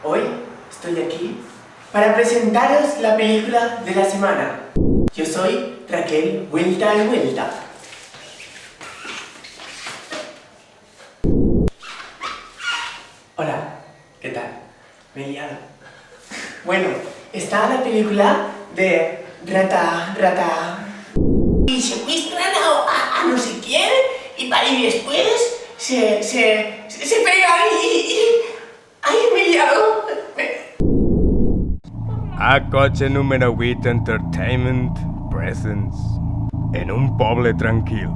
Hoy estoy aquí para presentaros la película de la semana. Yo soy Raquel Vuelta y Vuelta. Hola, ¿qué tal? Me he liado. Bueno, está la película de Rata y secuestran a no sé quién y después se pegan y... ¡Ay, me he liado! A cotxe número 8 Entertainment Presents. En un poble tranquil,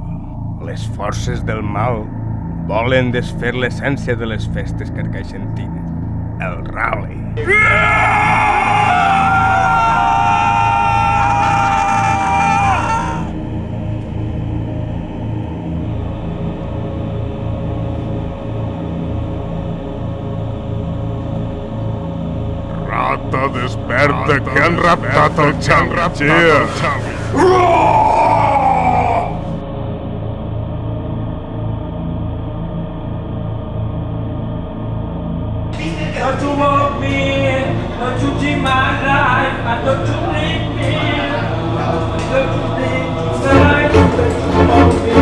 les forces del mal volen desfer l'essència de les festes carcaixentines. El Rally. Rata, desperta, que han raptat el Xavi. Don't you want me? Don't you take my life? Don't you leave me? Don't you leave me? Don't you want me?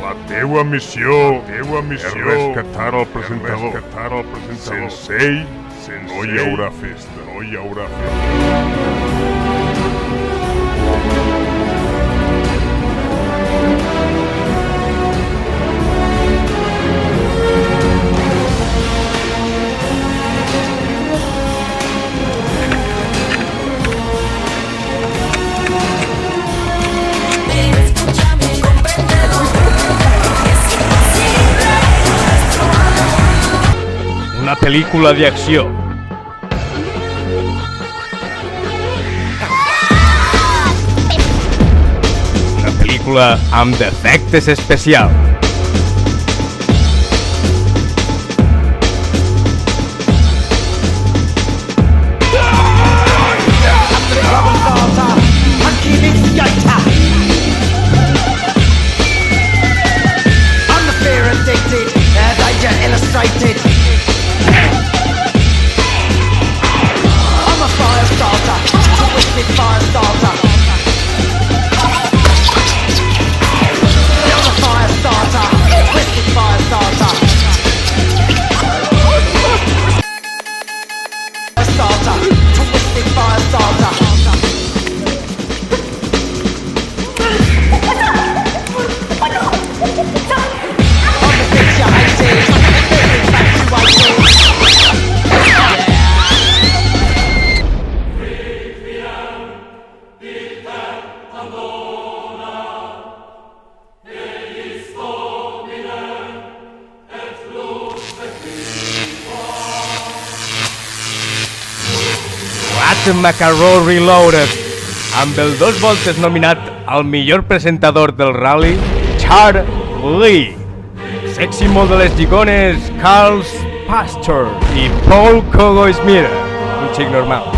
La teua missió és rescatar el presentador. Sense ell no hi haurà festa. Una pel·lícula d'acció. Una pel·lícula amb efectes especials. Macarró Reloaded, amb el 2 voltes nominat al millor presentador del Rally, Charles Lee. Sexy de les Gigones, Carl Pastor i Paul Kogo Smith, un xic normal.